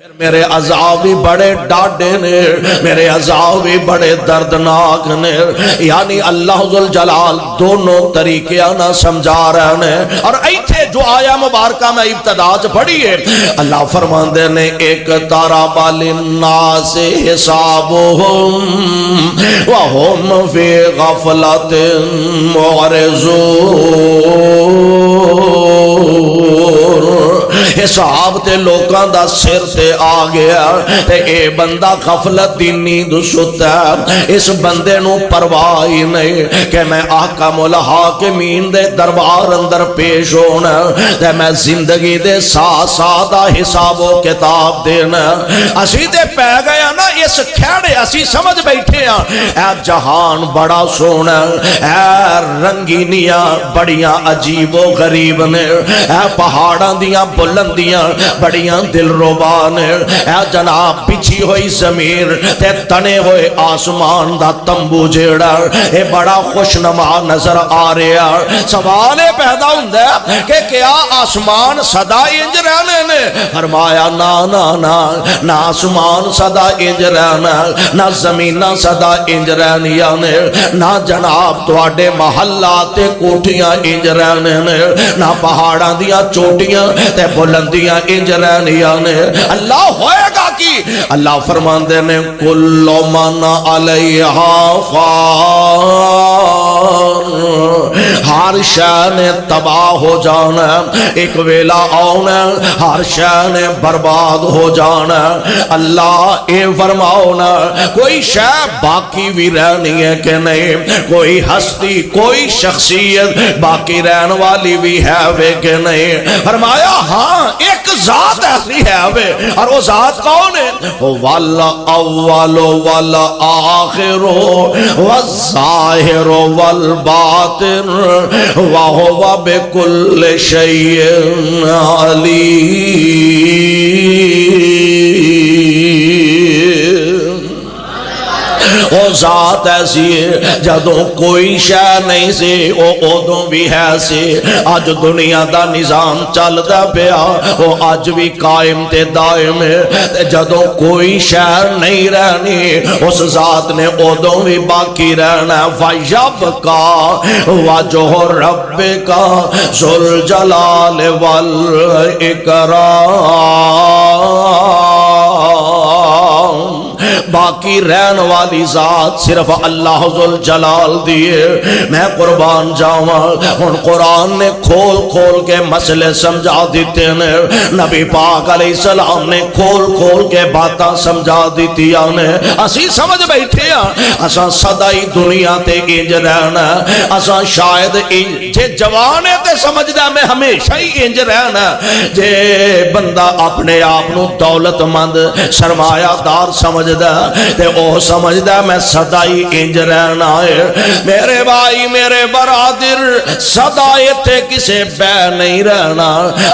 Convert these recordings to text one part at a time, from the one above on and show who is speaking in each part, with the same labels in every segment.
Speaker 1: میرے عذاب بھی بڑے ڈاڈے نے، میرے عذاب بھی بڑے دردناک نے۔ یعنی اللہ ذوالجلال دونوں طریقے نہ سمجھا رہے ہیں۔ اور ایتھے جو آیا مبارکہ میں ابتدا پڑھی ہے، اللہ فرماندے نے اقترب للناس حسابهم وهم في غفلة معرضون۔ حساب تے لوکاں دا سر تے آ گیا تے اے بندہ غفلت دی نیند ستا ہے۔ اس بندے نو پرواہ ہی نہیں کہ میں احکام الحاکمین دے دربار اندر پیش ہونا تے میں زندگی دے ساتھ حساب و کتاب دینا۔ اسی تے پہ گیا نا اس کھیڑے، اسی سمجھ بیٹھے ہیں اے جہان بڑا سونا، اے رنگینیاں بڑیاں عجیب و غریب نے، اے پہاڑاں دیاں بلندیاں بڑیاں دل روبان، اے جناب بچھی ہوئی زمین تے تنے ہوئے آسمان دا تمبو جیڑا اے بڑا خوشنما نظر آ رہا۔ سوال پیدا ہوندہ ہے کہ کیا آسمان صدا انج رہنے نے؟ فرمایا نا نا نا، نہ آسمان صدا انج رہنا، نہ زمینہ صدا انج رہنیاں نے، نہ جناب تواڈے محلات کوٹھیاں انج رہنے نے، نہ پہاڑاں دیاں چوٹیاں تے بلندیاں انج رہنیاں نے۔ اللہ ہوئے گا کی؟ اللہ فرماندے نے کل من علیہا فان، ہر شے نے تباہ ہو جانا، ایک ویلا آنا ہر شے نے برباد ہو جانا۔ اللہ اے فرماؤنا کوئی شے باقی بھی رہنی ہے کہ نہیں؟ کوئی ہستی کوئی شخصیت باقی رہن والی بھی ہے وے کہ نہیں؟ فرمایا ہاں ایک ذات ایسی ہے وے، اور وہ ذات کون ہے؟ وَالْأَوَّلُ وَالْآخِرُ وَالظَّاهِرُ وَالْبَاطِنُ وَهُوَ بِكُلِّ شَيْءٍ عَلِيمٌ۔ وہ ذات ایسی ہے جدوں کوئی شے نہیں سی وہ ادوں بھی ہے سی۔ اج دنیا دا نظام چلدا پیا وہ اج بھی قائم تے دائم ہے۔ جدوں کوئی شے نہیں رہنی اس ذات نے ادوں بھی باقی رہنا۔ وَيَبْقَى وَجْهُ رَبِّكَ ذُو الْجَلَالِ وَالْإِكْرَامِ۔ باقی رہن والی ذات صرف اللہ ذوالجلال دیئے۔ میں قربان جاواں ان قرآن نے کھول کھول کے مسئلے سمجھا دیتے ہیں، نبی پاک علیہ السلام نے کھول کھول کے باتاں سمجھا دیتی ہیں۔ اسی سمجھ بیٹھے ہیں اساں صدائی دنیا تے انج رہنا، اساں شاید جے جوان ہے تے سمجھدا میں ہمیشہ ہی انج رہنا، جے بندہ اپنے آپ نو دولت مند سرمایہ دار سمجھدا تے او سمجھدا میں صدائی انج رہنا ہے۔ میرے بھائی میرے برادر صدائی تے کسے بے نہیں رہنا۔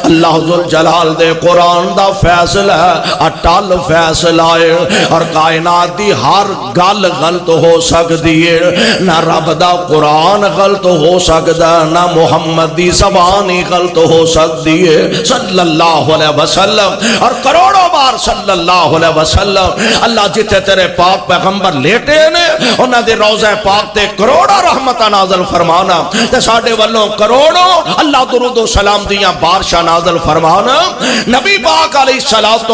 Speaker 1: اللہ ذوالجلال دے قرآن دا فیصلہ اٹل فیصلہ ہے، اور کائنات دی ہر گل غلط ہو سکتی ہے، نہ رب دا قرآن غلط ہو سکتا، نہ محمد دی زبان ہی غلط ہو سکتی ہے صلی اللہ علیہ وسلم، اور کروڑوں بار صلی اللہ علیہ وسلم۔ اللہ جتے تیرے پاک پیغمبر لیٹے نے انہاں دے روضہ پاک تے کروڑا رحمتہ نازل فرمانا، تے ساڑھے والوں کروڑوں اللہ درود و سلام دیاں بارشاہ نازل فرمانا۔ نبی پاک علیہ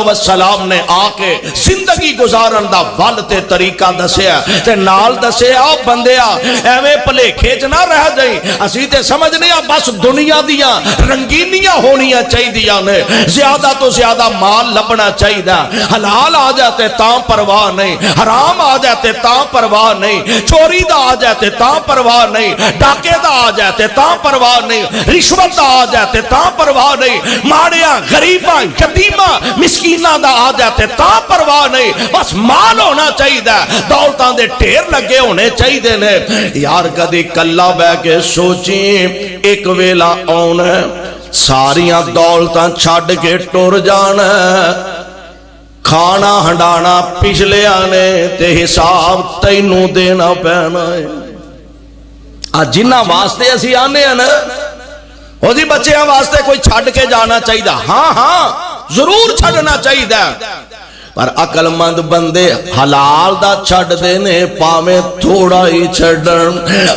Speaker 1: السلام نے آکے زندگی گزارن دا ول تے طریقہ دسیا تے نال دسیا بندیا ایویں پلے کھیچ نہ رہ جائیں، اسی تے سمجھنے بس دنیا دیاں رنگینیاں ہونیاں چاہی دیاں نے، زیادہ تو زیادہ مال لبنا چاہی دا، حلال آ جاتے تاں پرواہ نہیں، حرام آ جاتے تاں پرواہ نہیں، چوری دا آ جاتے تاں پرواہ نہیں، ڈاکے دا آ جاتے تاں پرواہ نہیں، رشوت دا آ جاتے تاں پرواہ نہیں، ماڑیاں غریباں یتیماں مسکیناں دا آ جاتے تاں پرواہ نہیں، بس مال ہونا چاہی دا، دولتاں دے ٹھیر لگے ہونے چاہی دے نے۔ یار کدی کلا بے کے سوچیں ایک ویلا آنا ساریاں دولتاں چھڑ کے ٹر جانا، کھانا ہنڈانا پچھلے آنے تے حساب تینوں دینا پینا ہے۔ جنہ واسطے اسی آنے ہیں نا وہ جی بچے واسطے کوئی چھڑ کے جانا چاہیے، ہاں ہاں ضرور چھڑنا چاہیے، پر عقل مند بندے حلال دا چھڑ دینے پاویں تھوڑا ہی چھڑن،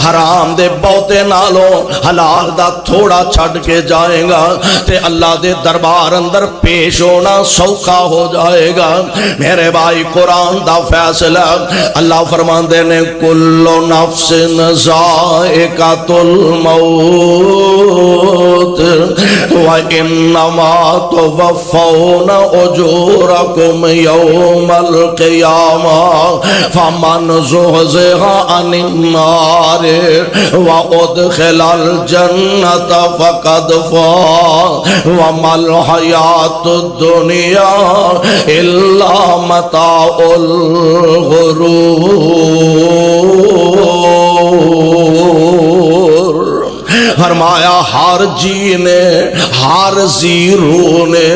Speaker 1: حرام دے بہتے نالوں حلال دا تھوڑا چھڑ کے جائے گا تے اللہ دے دربار اندر پیش ہونا سوکھا ہو جائے گا۔ میرے بھائی قرآن دا فیصلہ اللہ فرماندے نے کل نفس ذائقۃ الموت وانما توفون اجورکم یوم القیامہ فمن زحزح عن النار وادخل الجنۃ فقد فاز وما الحیاۃ الدنیا الا متاع الغرور۔ فرمایا ہر جی نے ہر زیرو نے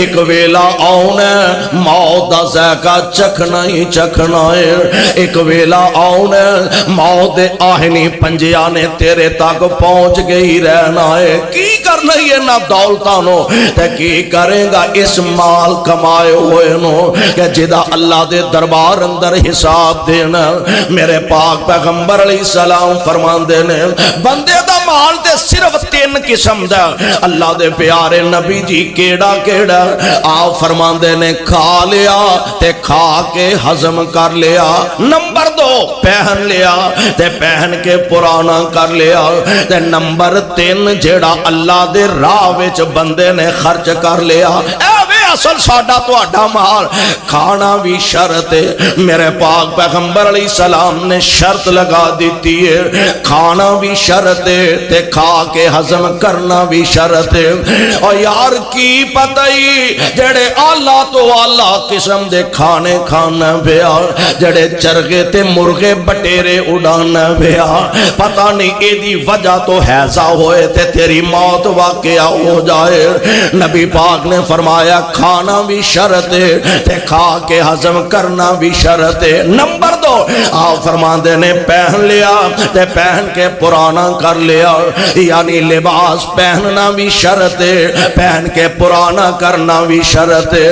Speaker 1: ایک ویلا آنا موت دا ذائقہ چکھنا ہی چکھنا ہے، ایک ویلا آنا موت دے آہنی پنجیا نے تیرے تک پہنچ گئی رہنا ہے۔ کی کرنا ہی ہے نہ دولتانو تے کی کریں گا اس مال کمائے ہوئے نو کہ جدا اللہ دے دربار اندر حساب دینا۔ میرے پاک پیغمبر علیہ السلام فرمان دینے بندے دا مال تے صرف 3 قسم دا، اللہ دے پیارے نبی جی کیڑا کیڑا آپ فرمان دینے کھا لیا تے کھا کے ہضم کر لیا، نمبر 2 پہن لیا تے پہن کے پرانا کر لیا، تے نمبر 3 جیڑا اللہ دے راہ وچ بندے نے خرچ کر لیا۔ اصل ساڈا تہاڈا مال کھانا بھی شرط ہے۔ میرے پاک پیغمبر علیہ السلام نے شرط لگا دیتی ہے، کھانا بھی شرط ہے تے کھا کے ہضم کرنا بھی شرط ہے۔ اور یار کی پتہ ہی جڑے اعلیٰ تو اعلیٰ قسم دے کھانے کھانا پیا، جڑے چرگے تے مرغے بٹیرے اڑانا پیا، پتہ نہیں اے دی وجہ تو حیضہ ہوئے تے تیری موت واقعہ ہو جائے۔ نبی پاک نے فرمایا کھانا بھی شرط ہے تے کھا کے ہضم کرنا بھی شرط ہے۔ نمبر 2 آپ فرماندے نے پہن لیا تے پہن کے پرانا کر لیا، یعنی لباس پہننا بھی شرط ہے، پہن کے پرانا کرنا بھی شرط ہے۔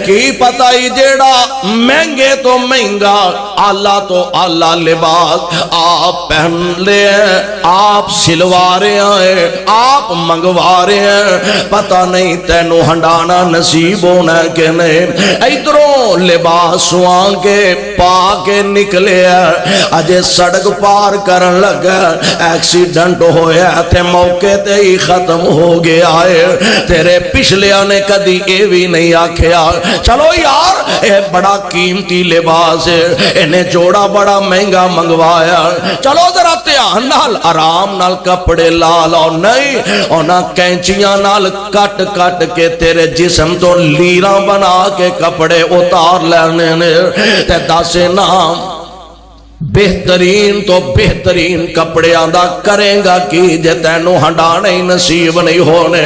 Speaker 1: کی پتہ ہی جیڑا مہنگے تو مہنگا اعلیٰ تو اعلیٰ لباس آپ پہن لے ہیں، آپ سلوا رہے ہیں، آپ منگوا رہے ہیں، پتہ نہیں تینوں ہنڈانا نصیب ہونا کہ نہیں۔ ادھروں لباس سوان کے پا کے نکلے اجے سڑک پار کرن لگا ایکسیڈنٹ ہویا تے موقع تے ہی ختم ہو گیا ہے۔ تیرے پچھلیا نے کدی اے بھی نہیں آکھیا چلو یار اے بڑا قیمتی لباس ہے، انہیں جوڑا بڑا مہنگا منگوایا، چلو ذرا دھیان نال آرام نال کپڑے لا لو، نہیں اونا کینچیاں نال کٹ کٹ کے تیرے جسم تو لیراں بنا کے کپڑے اتار لینے نے۔ تے داسے نام بہترین تو بہترین کپڑے آندہ کریں گا کی جے تینوں ہنڈانے ہی نصیب نہیں ہونے۔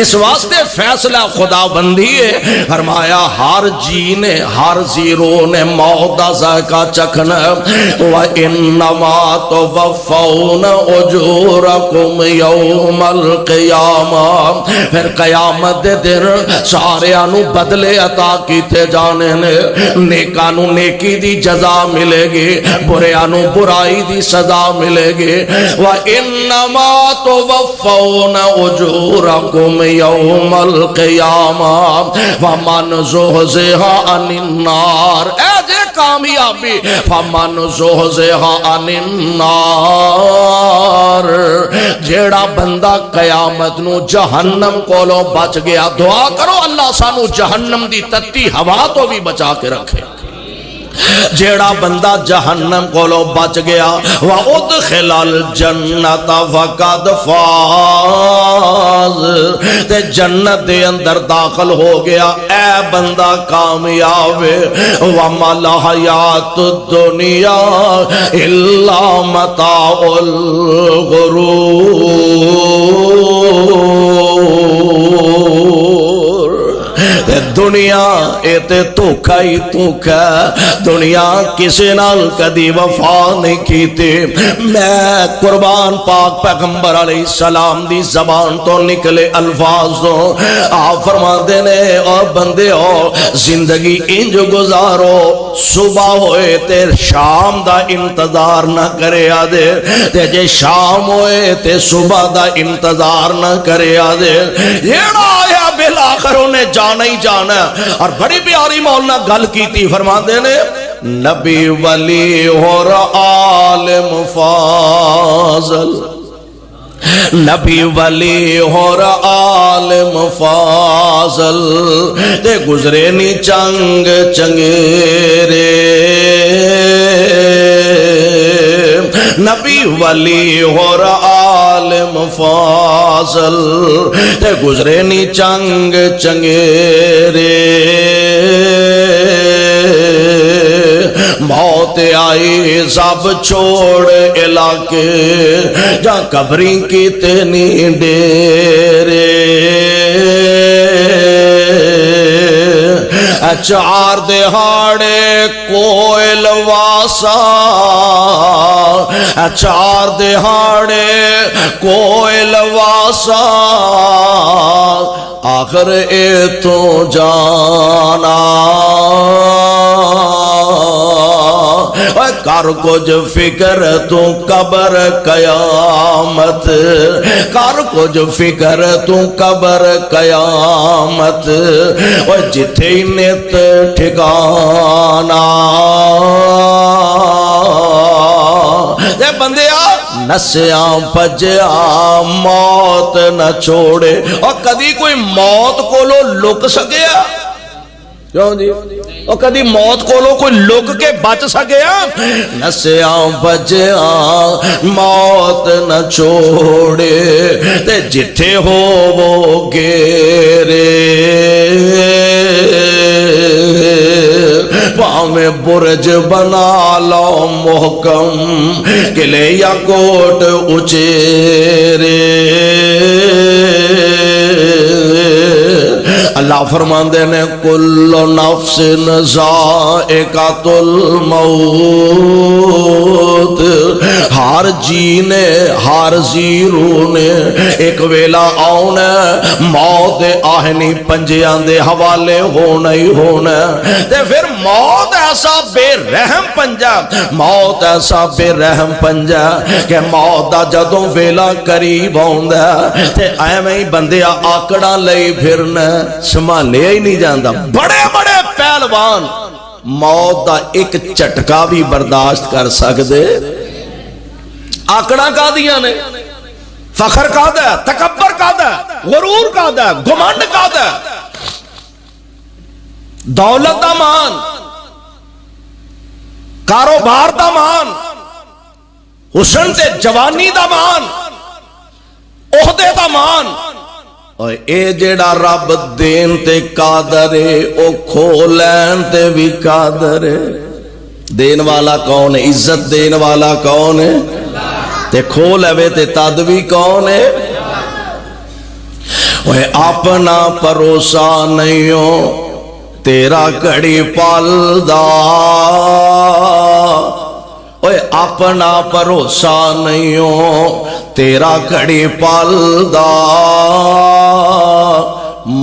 Speaker 1: اس واسطے فیصلہ خدا بندی ہے، فرمایا ہر جی نے ہر زیرو نے موت دا ذائقہ چکھنا۔ وَإِنَّمَا تُوَفَّوْنَ أُجُورَكُمْ يَوْمَ الْقِيَامَةِ، پھر قیامت دے دن سارے آنو بدلے عطا کیتے جانے نے، نیکانو نیکی دی جزا ملے گی، بریانو برائی دی سزا ملے گی۔ وَإِنَّمَا تُوَفَّوْنَ أُجُورَكُمْ يَوْمَ الْقِيَامَةِ فَمَنْ زُحْزِحَ عَنِ النَّارِ، اے جے کامیابی، فَمَنْ زُحْزِحَ عَنِ النَّارِ، جیڑا بندہ قیامت نو جہنم کولو بچ گیا، دعا کرو اللہ سانو جہنم دی تتی ہوا تو بھی بچا کے رکھے۔ جیڑا بندہ جہنم کولو بچ گیا، وَأُدْخِلَ الْجَنَّةَ فَقَدْ فَازَ، تے جنت دے اندر داخل ہو گیا، اے بندہ کامیاب ہے۔ وَمَا الْحَيَاةُ الدُّنْيَا إِلَّا مَتَاعُ الْغُرُورِ، دنیا اے تے دھوکا ہی دھوکا، دنیا کسے نال کدی وفا نہیں کیتی۔ میں قربان پاک پیغمبر علیہ السلام دی زبان تو نکلے الفاظ تو آپ فرماتے نے اور بندے ہو زندگی انج گزارو، صبح ہوئے تے شام دا انتظار نہ کرے آدے، تے جے شام ہوئے تے صبح دا انتظار نہ کرے آدے۔ یہ آیا بالآخر انہیں جانا ہی جانا، اور بڑی پیاری مولانا گل کی تھی، فرماتے نے نبی ولی اور عالم فاضل، نبی ولی اور عالم فاضل تے گزرے نی چنگ چنگیرے، نبی ولی اور عالم فاضل تے گزرے نی چنگ چنگیرے، موت آئی سب چھوڑ علاقے جہاں قبریں کی تینی ڈیرے، چار دہاڑے کوئل واسا، چار دہاڑے کوئل واسا، آخر اے تو جانا کر کچھ فکر تو قبر قیامت، کر کچھ فکر تو قبر قیامت، جتھے نت ٹھکانا دے بندیا نسیاں پجیا موت نہ چھوڑے، اور کدی کوئی موت کو لو لک سکیا کیوں جی؟ اور کدی موت کو لو کوئی لک کے بچ سکیا؟ نسیاں بجیاں موت نہ چھوڑے تے جتھے ہو وہ گیرے، پاویں برج بنا لو محکم قلعے یا کوٹ اچیرے، اللہ فرماندے نے کل نفس ذائقۃ الموت، ہر جی نے ہر زیرو نے ایک ویلا آنا، موت آہنی پنجیاں دے حوالے ہونا ہی ہونا، تے پھر موت ایسا بے رحم پنجا، موت ایسا بے رحم پنجا کہ موت دا جدوں ویلا قریب ہوندا تے ایویں ہی بندیا آکڑاں لئی پھرنا، سنبھالیا ہی نہیں جاندا۔ بڑے بڑے پہلوان موت دا ایک چٹکا بھی برداشت کر سکدے، آکڑاں کا دیاں نے، فخر کا دا، تکبر کا دا، غرور کا دا، گھمنڈ کا دا، دولت دا مان، کاروبار دا مان، حسن تے جوانی دا مان، عہدے دا مان، اور اے جیڑا رب دین تے قادر ہے او کھولین تے بھی قادر ہے۔ دین والا کون ہے؟ عزت دین والا کون ہے؟ تے کھولے تے تد بھی کون ہے؟ اوے اپنا پروسا نہیں ہو تیرا کڑی پالدا، اوے اپنا پروسا نہیں ہو تیرا کڑی پالدا،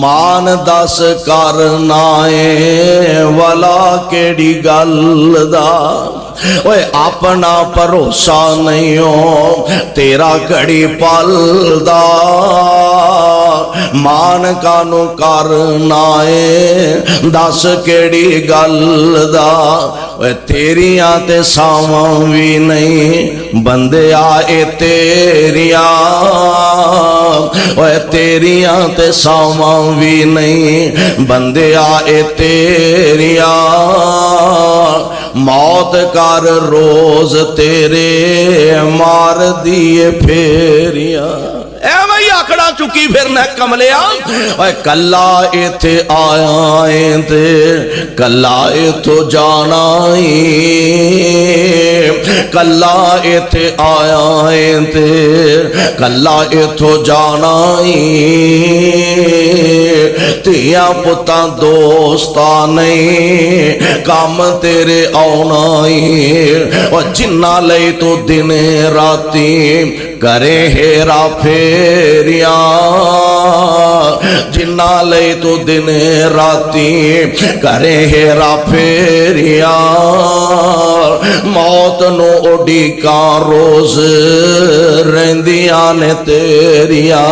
Speaker 1: مان دس کرنا ہے والا کیڑی گل دا، اوے اپنا پروسا نہیں ہو تیرا کڑی پالدا، مان کانو کرنا ہے دس کیڑی گل دا، اوے تیریاں تے ساواں بھی نہیں بندیا اے تیریاں، اوے تیریاں تے ساواں بھی نہیں بندیا اے تیریاں، موت کر روز تیرے مار دیے پھیریاں، اے وہی آکڑا چکی پھرنا کملیا اے کلا ایتھے آیا اے تے کلا ایتھو جانا کلا ایتھے آیا اے تے کلا ایتھو جانا تیاں پتاں دوستا نہیں کام تیرے آنا اور جنہ لئی تو دن راتی کرے ہیرا پھیریاں جنہ لئی تو دن راتی کرے ہیرا پھیریاں موت نو اڈی کا روز رہندیاں نے تیریاں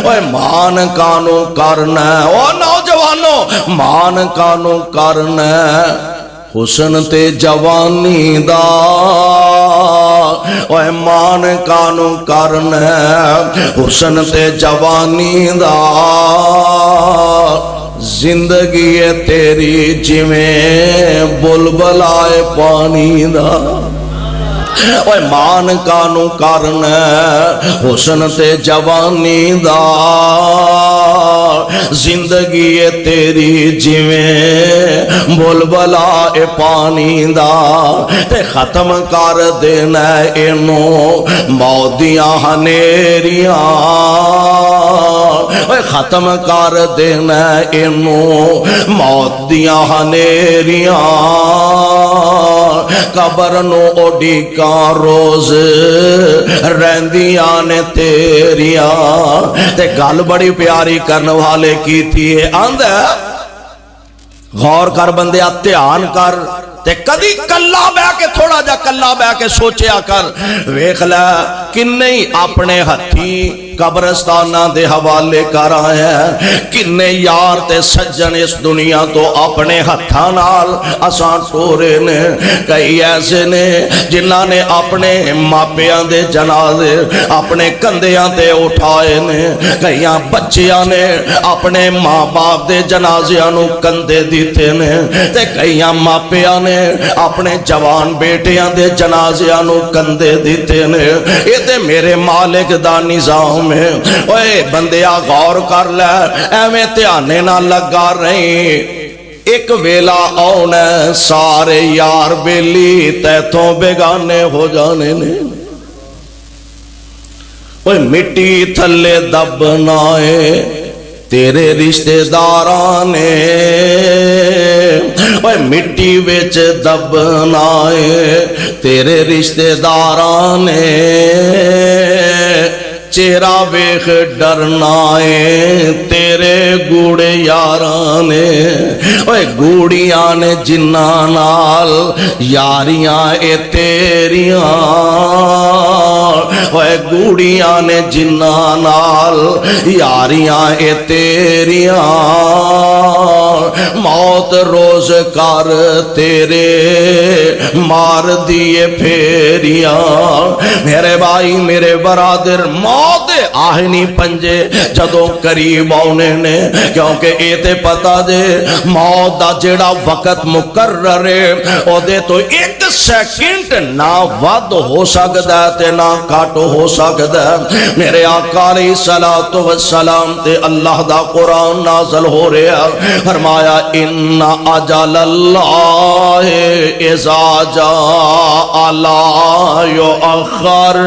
Speaker 1: اوہ مان کانو کرنا او نوجوانو مان کانو کرنا حسن تے جوانی دا اوہ مان کانو کرنا حسن تے جوانی دا زندگی ہے تیری جویں بلبلائے پانی دا اوہ مان کانو کرنا حسن تے جوانی دا زندگی ہے تیری جویں بلبلا اے پانی دا تے ختم کر دینا اینو موتیاں ہنیریاں ختم کر دینا اینو موتیاں ہنیریاں قبر نو اڈی کا روز رہندیاں نے تیریاں تے گل بڑی پیاری کرنے والے کی تھی آندھا غور کر بندیا دھیان کر تے کدی کلا بے کے تھوڑا جا کلا بے کے سوچیا کر ویکھ لے کنے اپنے ہتھی قبرستانہ دے حوالے کر آئے ہیں کنے یار تے سجن اس دنیا تو اپنے ہتھاں نال اساں ٹورے نے کئی ایسے نے جنہاں نے اپنے ماپیاں دے جنازے اپنے کندیاں تے اٹھائے نے کئیاں بچیاں نے اپنے ماں باپ دے جنازیاں نو کندے دیتے نے تے کئیاں ماپیاں نے اپنے جوان بیٹیاں دے جنازیاں نو کندے دیتے نے یہ تے میرے مالک دا نظام ہے اوے بندیا غور کر لے ایویں دھیانے نہ لگا رہی ایک ویلا آنا سارے یار بیلی تیتوں بیگانے ہو جانے نے اوے مٹی تھلے دبنائے تیرے رشتے دارانے اوے مٹی وچ دبنائے تیرے رشتے دارانے چہرہ ویخ ڈرنائے تیرے گوڑے یارانے اوے گوڑیاں نے جنہ نال یاریاں اے تیریاں اوے گوڑیاں نے جنہ نال یاریاں اے تیریاں موت روز کر تیرے مار دیے پھیریاں میرے بھائی میرے برادر موت آہنی پنجے جدوں قریب آنے نے کیونکہ ایتے پتا دے موت دا جڑا وقت مقرر ہے او دے تو ایک سیکنڈ نہ ود ہو سکتا ہے تے نہ کٹ ہو سکتا ہے میرے آقا علیہ الصلوۃ والسلام تے اللہ دا قرآن نازل ہو رہا فرمایا ان اجل اللہ اذا جاء لا یؤخر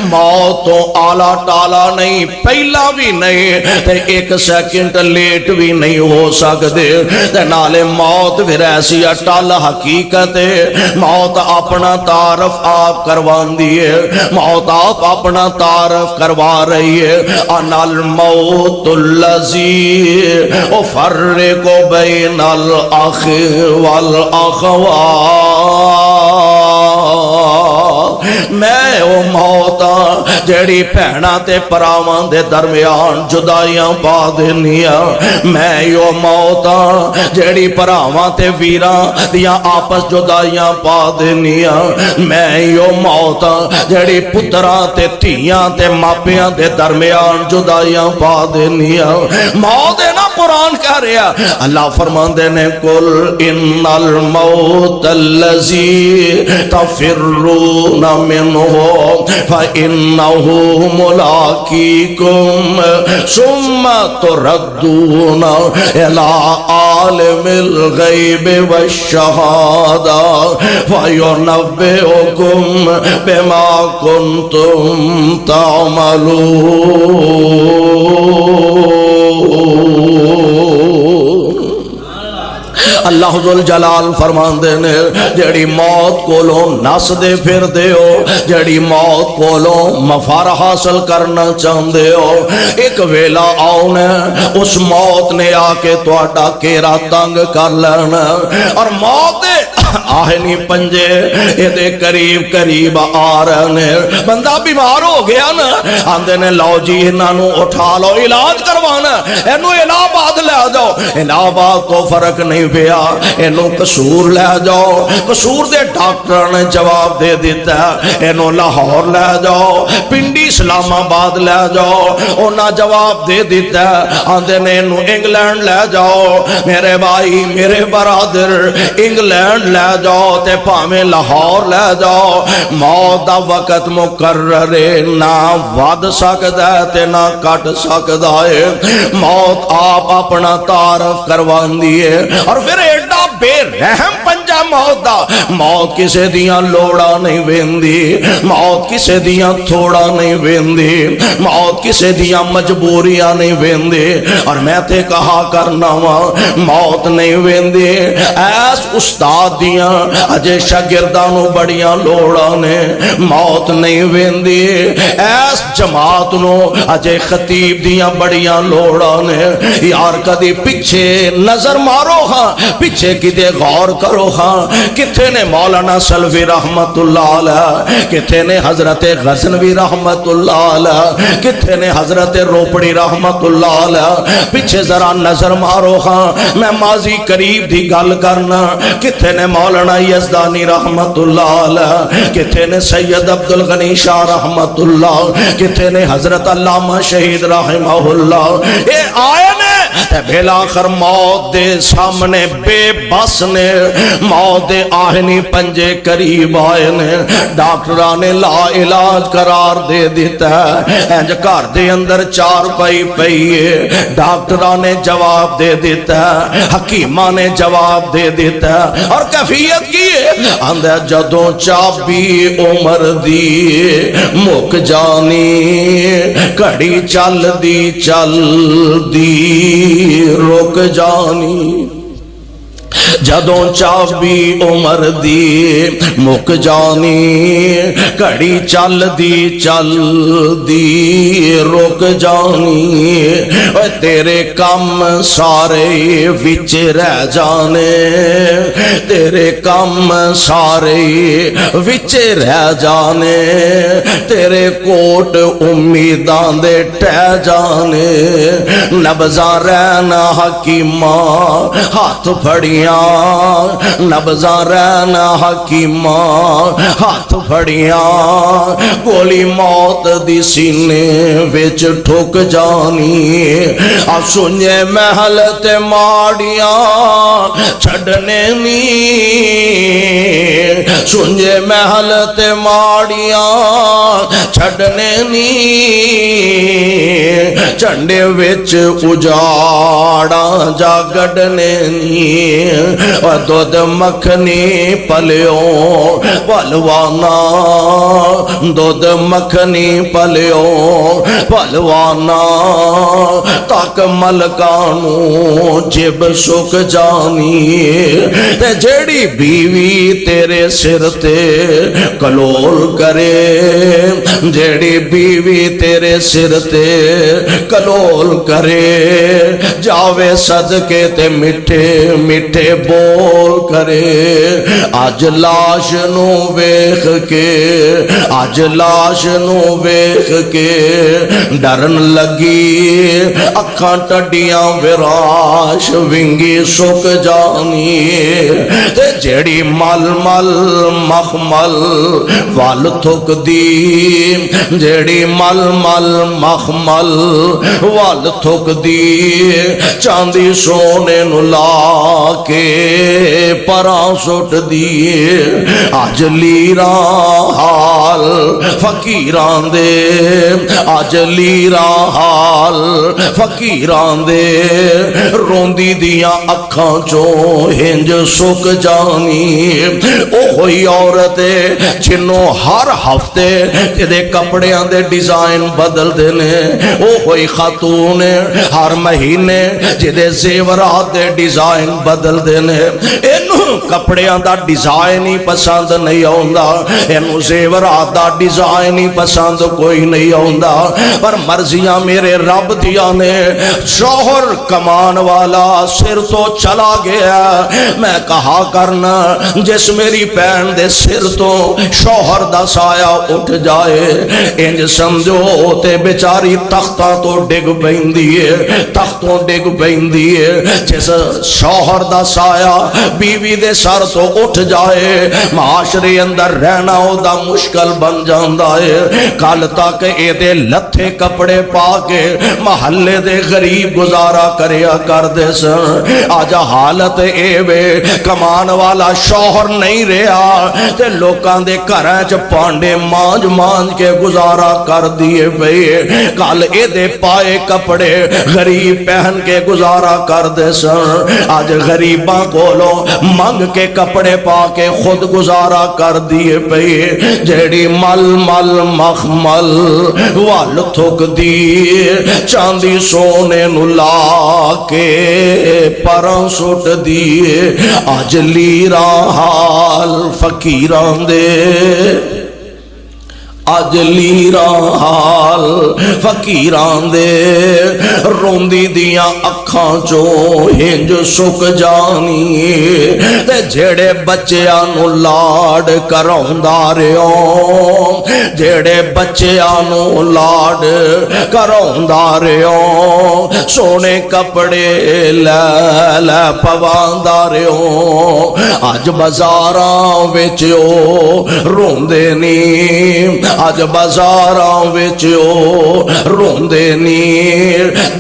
Speaker 1: موت تو آلہ ٹالا نہیں پہلا بھی نہیں تے ایک سیکنڈ لیٹ بھی نہیں ہو سکتے تے نالے موت پھر ایسی اٹل حقیقت ہے موت اپنا تعارف آپ کروان دیئے موت آپ اپنا تعارف کروا رہی ہے انا الموت اللذی افرق بین الاخ والاخوات میں او موتا جیڑی پہنا تے پراوان دے درمیان جدائیاں پا دنیا میں یو موتا جیڑی پراوان تے ویران دیاں آپس جدائیاں پا دنیا میں یو موتا جیڑی پتران تے تیاں تے ماپیاں دے درمیان جدائیاں پا دنیا موت ہے نا قرآن کہہ رہا اللہ فرمان دینے کل ان الموت اللذی تفرون منه فإنه ملاقيكم ثم تردون إلى عالم الغيب والشهادة فينبئكم بما كنتم تعملون۔ اللہ ذو الجلال فرماندے نے جڑی موت کولوں نس دے پھر دے ہو، جڑی موت کولوں مفار حاصل کرنا چاہندے ہو، ایک ویلا آؤنا اس موت نے آ کے تواڈا کیرا تنگ کر لینا، اور موت دے آہنی پنجے یہ قریب قریب آ رہے ہیں۔ بندہ بیمار ہو گیا نا، آندے نے لو جی انہوں اٹھا لو، علاج کروانا، انہوں الہ آباد لے جاؤ، الہ آباد تو فرق نہیں پیا، انہوں قصور لے جاؤ، قصور دے ڈاکٹر نے جواب دے دیتا ہے، انہوں لاہور لے جاؤ، پنڈی اسلام آباد لے جاؤ، انہوں جواب دے دیتا ہے، آندے نے انہوں انگلینڈ لے جاؤ، میرے بھائی میرے برادر انگلینڈ لے جاؤ تے پاویں لاہور لے جاؤ، موت دا وقت مقرر نہ ود سکدا ہے تے نہ کٹ سکدا ہے۔ موت آپ اپنا تعارف کرواندی ہے، اور پھر ایڈا بے رحم پنجا موت دا، موت کسے دیاں لوڑا نہیں ویندی، موت کسے دیاں تھوڑا نہیں ویندی، موت کسے دیاں مجبوریاں نہیں ویندی، اور میں تے کہا کرنا وا موت نہیں ویندی ایس استاد دیاں اجے شاگردانوں بڑیاں لوڑا نے، موت نہیں ویندی ایس جماعت نو اجے خطیب دیاں بڑیاں لوڑا نے۔ یار کدی پیچھے نظر مارو ہاں، پیچھے کدے غور کرو ہاں، کتھے نے مولانا سلفی رحمت اللہ علیہ، کتھے نے حضرت غزنوی رحمت اللہ علیہ، کتھے نے حضرت روپڑی رحمت اللہ علیہ، پیچھے ذرا نظر مارو ہاں، میں ماضی قریب دی گل کرنا، کتھے نے مولانا یزدانی رحمت اللہ علیہ، کتھے نے سید عبدالغنی شاہ رحمت اللہ، کتھے نے حضرت علامہ شہید رحمہ اللہ، اے آئے نے تے بھیل آخر موت دے سامنے بے بس نے، موت دے آہنی پنجے قریب آئے نے، ڈاکٹران نے لا علاج قرار دے دیتا ہے، انج گھر دے اندر چار پئی پئیے، ڈاکٹران نے جواب دے دیتا ہے، حکیمہ نے جواب دے دیتا ہے، اور کیفیت کی ہے اندر جدوں چابی عمر دی مک جانی، کڑی چل دی رک جانی، جدوں چابی عمر دی مک جانی، کڑی چل دی رک جانی، تیرے کم سارے وچ رہ جانے، تیرے کم سارے وچ رہ جانے، تیرے کوٹ امیداں دے ٹہ جانے، نبضاں رہنا حکیماں ہاتھ پھڑیاں، نبضاں رہنا حکیماں ہاتھ پھڑیاں، گولی موت دی سینے وچ ٹھک جانی، آ سنجے محل تے ماڑیاں چھڑنے نہیں، سنجے محل تے ماڑیاں چھڑنے نہیں، چنڈے وچ اجاڑاں جا گڈنے نہیں، اور دودھ مکھنی پلیوں پلوانا، دودھ مکھنی پلیوں پلوانا، تاک ملکانوں جب سک جانی، تے جیڑی بیوی تیرے سر تے کلول کرے، جیڑی بیوی تیرے سر تے کلول کرے، جاوے صدقے تے مٹھے مٹھے بول کرے، آج لاش نو ویکھ کے، آج لاش نو ویکھ کے ڈرن لگی، اکھاں ٹڈیاں وراش ونگی سک جانی، تے جیڑی مل مل مخمل وال تھک دی، جیڑی مل مل مخمل وال تھک دی چاندی سونے نو لا کے پراں سٹ دی اج لیراں حال فقیراں دے اج لیراں حال فقیراں دے روندی دیاں اکھاں چوں ہنج سک جانی او ہوئی عورت جنوں ہر ہفتے دے کپڑیاں دے ڈیزائن بدل دینے او ہوئی خاتون ہر مہینے جدے زیورات دے ڈیزائن بدل دینے اینوں کپڑیاں دا ڈیزائن ہی پسند نہیں آوندا اینوں زیورات دا ڈیزائن ہی پسند کوئی نہیں آوندا پر مرضیاں میرے رب دیاں نے شوہر کمان والا سر تو چلا گیا میں کہا کرنا جس میری بہن دے سر تو شوہر دا سایہ اٹھ جائے انج سمجھو تے بیچاری تختاں تو ڈگ پیندی ہے تختوں ڈگ پیندی ہے جس شوہر دا سایہ بیوی دے سر تو اٹھ جائے معاشرے اندر رہنا او دا مشکل بن جاندا ہے کل تک اے دے لتھے کپڑے پا کے محلے دے غریب گزارا کریا کر دے سن آج حالت اے وے کمان والا شوہر نہیں رہا تے لوکاں دے گھراں چ پانڈے مانج مانج کے گزارا کر دیے پئے کل اے دے پائے کپڑے غریب پہن کے گزارا کر دے سن آج غریباں کولو منگ کے کپڑے پا کے خود گزارا کر دیے پئے جیڑی مل مل مخمل وال تھک دی چاندی سونے نو لا کے پراں سٹ دی اج لیراں حال فقیراں دے اج لیراں حال فقیراں دے روندی دیاں اکھاں چوں ہنج سک جانی تے جڑے بچیاں نو لاڈ کراوندا رہو جڑے بچیاں نو لاڈ کراوندا رہو سونے کپڑے لے لے پواندا رہو اج بازاراں وچ او روندے نی اج بازاراں وچ او روندے نی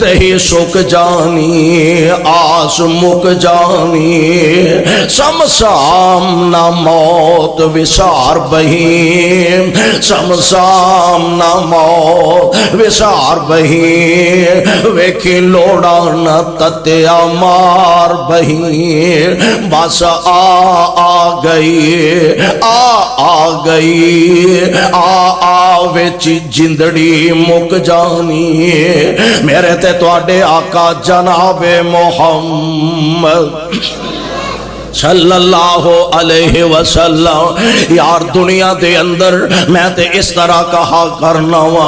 Speaker 1: دہی سک جانی آس مک جانی سمسام نہ موت وسار بہیم سمسام نہ موت وسار بہیم ویکھی لوڑا نہ تتیا مار بہیم بس آ گئی وچ جندڑی مک جانی میرے تے تواڈے آقا جناب محمد صلی اللہ علیہ وسلم یار دنیا دے اندر میں تے اس طرح کہا کرنا وا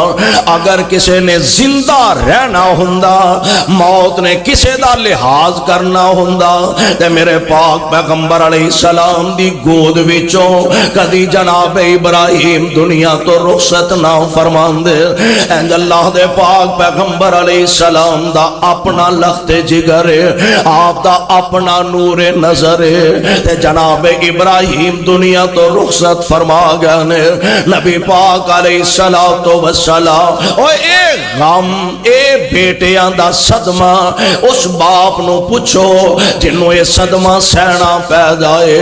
Speaker 1: اگر کسے نے زندہ رہنا ہوندا موت نے کسے دا لحاظ کرنا ہوندا تے میرے پاک پیغمبر علیہ السلام دی گود وچوں کدی جناب ابراہیم دنیا تو رخصت نہ فرماندے انج اللہ دے پاک پیغمبر علیہ السلام دا اپنا لخت جگر آپ دا اپنا نور نظر تے جناب ابراہیم دنیا تو رخصت فرما گئے نبی پاک علیہ السلام او اے غم اے بیٹیاں دا صدمہ اس باپ نو پوچھو جنوں اے صدمہ سہنا پہ جائے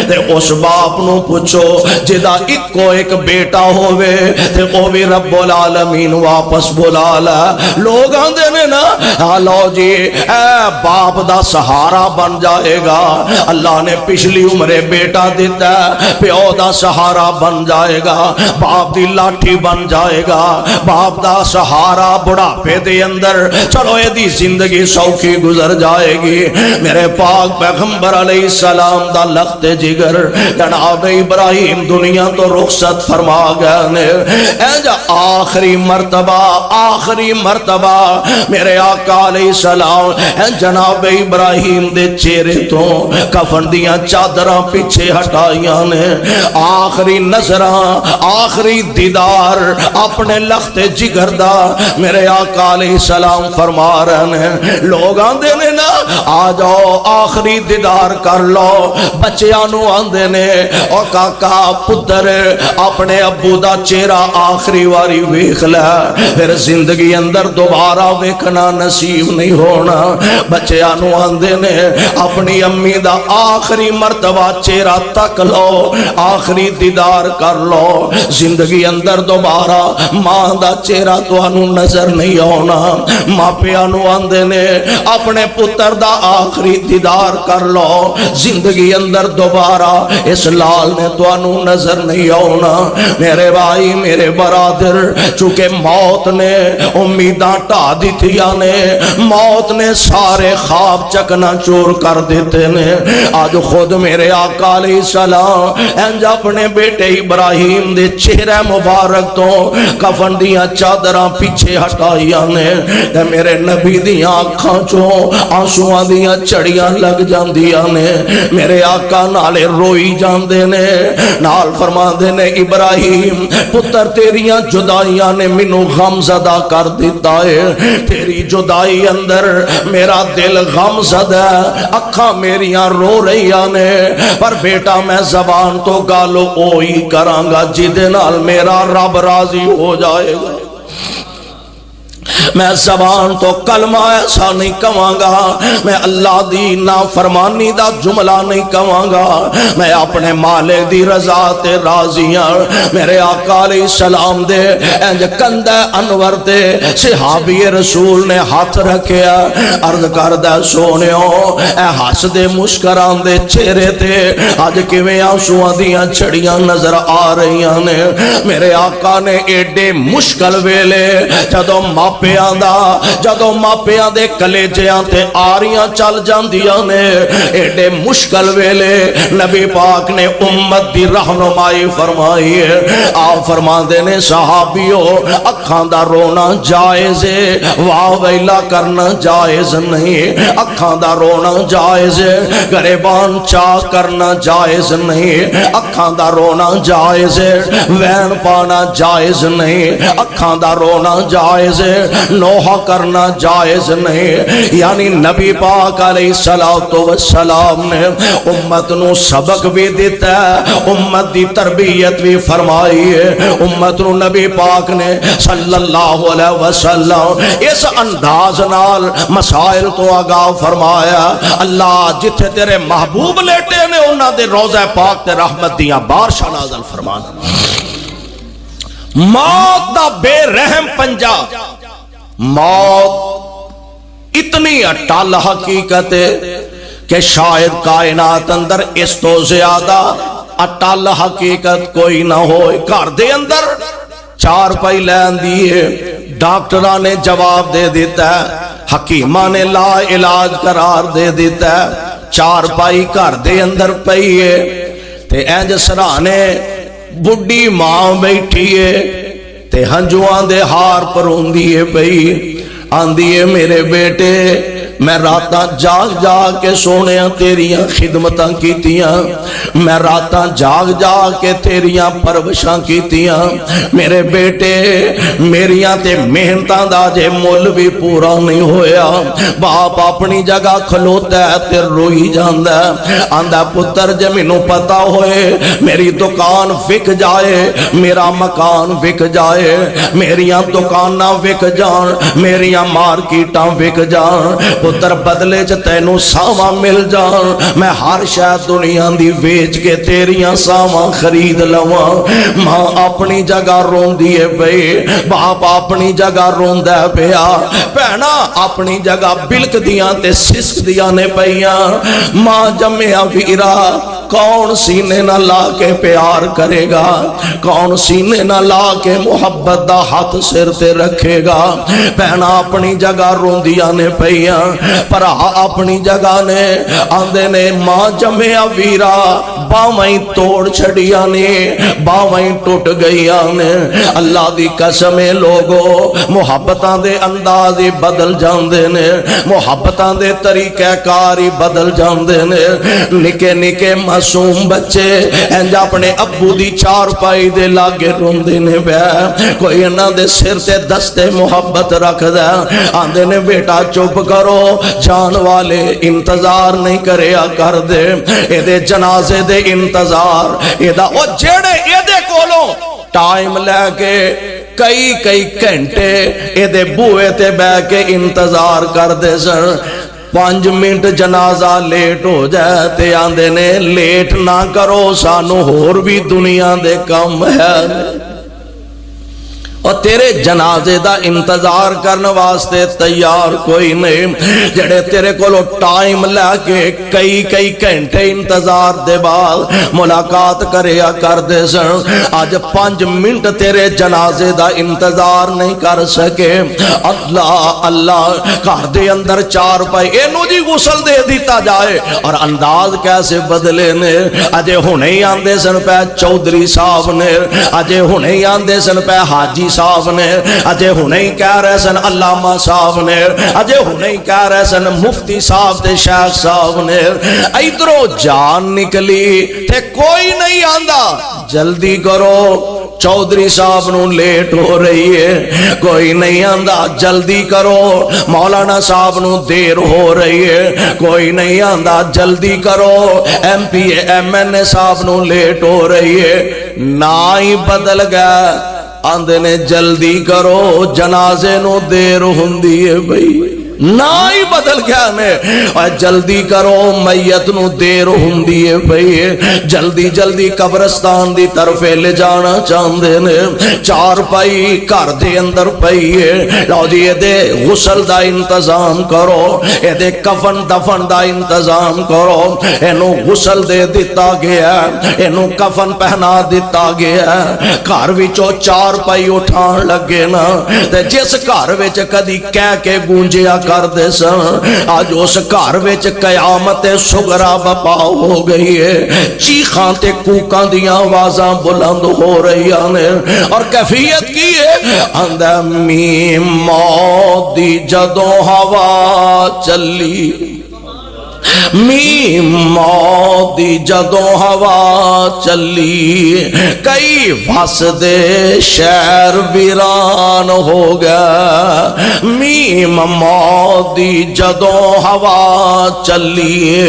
Speaker 1: تے اس باپ نو پوچھو جدا ایک بیٹا ہوئے تے او بھی رب العالمین واپس بلا لے لوگ آندے نے نا لو جی اے باپ دا سہارا بن جائے گا اللہ نے پچھلی عمرے بیٹا دیتا ہے پیو دا سہارا بن جائے گا باپ دی لاٹھی بن جائے گا باپ دا سہارا بڑھاپے دے اندر چلو یہ دی زندگی سوکھی گزر جائے گی میرے پاک پیغمبر علیہ السلام دا لخت جگر جناب ابراہیم دنیا تو رخصت فرما گئے جا آخری مرتبہ میرے آقا علیہ السلام جناب ابراہیم دے چہرے تو کفن کفن دیاں چادراں پیچھے ہٹائیاں نے آخری نظراں آخری دیدار اپنے لخت جگر دا میرے آقا علیہ السلام فرما رہے ہیں لوگ آندے نے نا آ جاؤ آخری دیدار کر لو بچیاں نو آندے نے او کاکا پتر اپنے ابو دا چہرہ آخری واری ویکھ لے پھر زندگی اندر دوبارہ ویکھنا نصیب نہیں ہونا بچیاں نو آندے نے اپنی امی دا آخری مرتبہ چہرہ تک لو آخری دیدار کر لو زندگی اندر دوبارہ ماں دا چہرہ تو انو نظر نہیں ہونا ماں پیانو آندے نے اپنے پتر دا آخری دیدار کر لو زندگی اندر دوبارہ اس لال نے تو انو نظر نہیں ہونا میرے بھائی میرے برادر چونکہ موت نے امیداں ٹا دیتیاں نے موت نے سارے خواب چکنا چور کر دیتے نے آج خود میرے آقا علیہ السلام انج اپنے بیٹے ابراہیم دے چہرہ مبارک تو کفن دیاں چادراں پیچھے ہٹائیاں نے تے میرے نبی دیاں آنکھاں چوں آنسواں دیاں چڑیاں لگ جاندیاں نے میرے آقا نالے روئی جاندے نے نال فرماندے نے ابراہیم پتر تیریاں جدائیاں نے منو غم زدہ کر دیتا ہے تیری جدائی اندر میرا دل غم زدہ اکھاں میریاں رو رہیاں نے پر بیٹا میں زبان تو گالو اوئی کرانگا جدے نال میرا رب راضی ہو جائے گا میں زبان تو کلمہ ایسا نہیں کہاں گا میں اللہ دی نافرمانی دا جملہ نہیں کہاں گا میں اپنے مالک دی رضا تے راضیاں میرے آقا علیہ السلام دے انج کندہ انور دے صحابی رسول نے ہاتھ رکھیا عرض کردہ سونیوں اے ہس دے مسکران دے چہرے تے آج کیویں آنسواں دیاں چھڑیاں نظر آ رہیاں نے میرے آقا نے ایڈے مشکل ویلے جدوں ماپیاں دا جدوں ماپیاں دے کلیجیاں تے آریاں چل جاندیاں نے ایڈے مشکل ویلے نبی پاک نے امت دی رہنمائی فرمائی ہے آپ فرماندے نے صحابیوں اکھاں دا رونا جائز ہے واہ ویلا کرنا جائز نہیں اکھاں دا رونا جائز ہے گریبان چاہ کرنا جائز نہیں اکھاں دا رونا جائز ہے وین پانا جائز نہیں اکھاں دا رونا جائز ہے نوحہ کرنا جائز نہیں یعنی نبی پاک علیہ السلام نے امت نو سبق بھی دیتا ہے امت دی تربیت بھی فرمائی ہے امت نو نبی پاک نے صلی اللہ علیہ وسلم اس انداز نال مسائل تو آگاہ فرمایا اللہ جتھے تیرے محبوب لیٹے نے انہاں دے روضہ پاک تے رحمت دیاں بارشاں نازل فرمانا موت دا بے رحم پنجا موت اتنی اٹل حقیقت ہے کہ شاید کائنات اندر اس تو زیادہ اٹل حقیقت کوئی نہ ہوئے گھر دے اندر چار پائی لین دیئے ڈاکٹرہ نے جواب دے دیتا ہے حکیمہ نے لا علاج قرار دے دیتا ہے چار پائی گھر دے اندر پئیے تے اینج سرانے بڑی ماں بیٹھیے تے ہنجوان دے ہار پر ہوندیے پئی آندیے میرے بیٹے میں راتاں جاگ جاگ کے سونیاں تیریاں خدمتاں کیتیاں میں راتاں جاگ جاگ کے تیریاں پرورشاں کیتیاں میرے بیٹے میریاں تے محنتاں دا جے مول بھی پورا نہیں ہویا باپ اپنی جگہ کھلوتا ہے تے روئی جاندا ہے آندا پتر جے مینوں پتا ہوئے میری دکان وک جائے میرا مکان وک جائے میریاں دکاناں وک جان میریاں مارکیٹاں وک جان پتر بدلے چ تینوں ساواں مل جان میں ہر شاید دنیا دی ویچ کے تیریاں ساواں خرید لواں ماں اپنی جگہ روندی ہے پئی باپ اپنی جگہ روندا پیا بہنا اپنی جگہ بلک دیاں تے سسک دیاں نے پئیاں ماں جمیا ویرا کون سینے نہ لا کے پیار کرے گا؟ کون سینے نہ لا کے محبت دا ہاتھ سر تے رکھے گا؟ بہنا اپنی جگہ روندیاں نے پئیاں، پرا اپنی جگہ نے آندے نے ماں جمعیا ویرا باویں توڑ چھڑیاں نے، باویں ٹوٹ گئیاں نے۔ اللہ دی قسم لوگو محبتاں دے انداز ہی بدل جاندے نے، محبتاں دے طریقہ کار ہی بدل جاندے نے۔ نکے نکے معصوم بچے انج اپنے ابو دی چار پائی دے لاگے روندے نے پیا، کوئی انہاں دے سر تے دستے محبت رکھ دے، آندے نے بیٹا چپ کرو، جان والے انتظار نہیں کریا کر دے، اے دے جنازے دے انتظار، اے دا او جیڑے اے دے کولوں ٹائم لے کے کئی گھنٹے اے دے بوئے تے بے کے انتظار کر دے سن، 5 منٹ جنازہ لیٹ ہو جائے تے آندے نے لیٹ نہ کرو، سانو ہور بھی دنیا دے کم ہے۔ اور تیرے جنازے دا انتظار کرنے واسطے تیار کوئی نہیں، جڑے تیرے کولو ٹائم لے کے کئی گھنٹے انتظار دے بعد ملاقات کریا کر دے سن، آج 5 منٹ تیرے جنازے دا انتظار نہیں کر سکے۔ اللہ اللہ گھر دے اندر چار پائی اینو جی غسل دے دیتا جائے، اور انداز کیسے بدلے نے، اجے ہونے ہی آندے سن پہ چودھری صاحب نے، اجے ہونے ہی آندے سن پہ حاجی صاحب نے، اجے ہونے ہی کہہ رہے سن علامہ صاحب نے، اجے ہونے ہی کہہ رہے سن مفتی صاحب تے شیخ صاحب نے۔ ادھروں جان نکلی تے کوئی نہیں آندا، جلدی کرو چودھری صاحب نو لیٹ ہو رہی ہے، کوئی نہیں آندا جلدی کرو، مولانا صاحب نو دیر ہو رہی ہے، کوئی نہیں آندا جلدی کرو، M P A M N A صاحب نو لیٹ ہو رہی ہے۔ نہ ہی بدل گیا، آندے نے جلدی کرو جنازے نو دیر ہوندی ہے بھئی، نہ ہی بدل گیا نے، اور جلدی کرو میت نو دیر ہوندی ہے بھئی، جلدی جلدی قبرستان دی طرف لے جانا چاہندے نے، چار پائی گھر دے اندر پئی ہے، لو جی اے دے غسل دا انتظام کرو، اے دے کفن دفن دا انتظام کرو، اینو غسل دے دیتا گیا، اینو کفن پہنا دیتا گیا، گھر وچوں چار پائی اٹھان لگے نا، تے جس گھر وچ کدی کہہ کے گونجیا کر دے سن، آج اس گھر وچ قیامت صغرا بپا ہو گئی ہے، چیخاں تے کوکاں دیاں آوازاں بلند ہو رہی ہیں، اور کیفیت کی ہے، آندا میم موت دی جدوں ہوا چلی، میم موت دی جدوں ہوا چلی، کئی وسدے شہر ویران ہو گیا، میم موت دی جدوں ہوا چلی،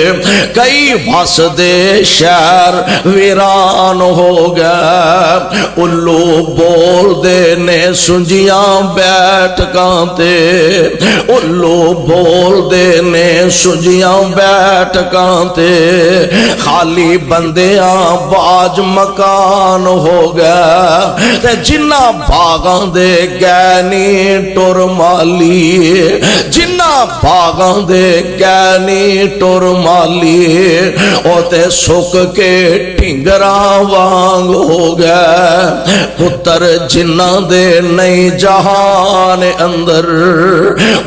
Speaker 1: کئی وسدے شہر ویران ہو گیا، الو بول دے نے سنجیاں بیٹھ کانتے، الو بول دے نے سنجیاں بیٹھ کانتے، خالی بندیاں باج مکان ہو گیا، تے جنہ باغاں دے گینی ٹر مالی، جنہ باغاں دے گینی ٹر مالی، او تے سک کے ٹھنگراں وانگ ہو گیا، پتر جنہ دے نئی جہان اندر،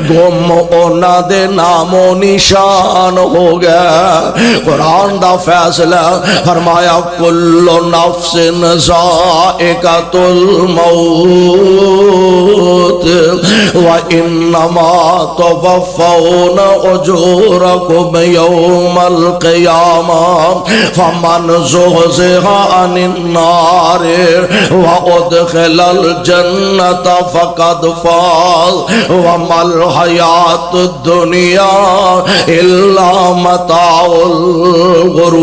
Speaker 1: گم اونا دے نام و نشان ہو گیا۔ قرآن دا فیصلہ فرمایا کل نفس ذائقۃ الموت وانما توفون اجورکم یوم القیامہ فمن زحزح عن النار وادخل الجنۃ فقد فاز وما الحیاۃ الدنیا الا متاع الغرور۔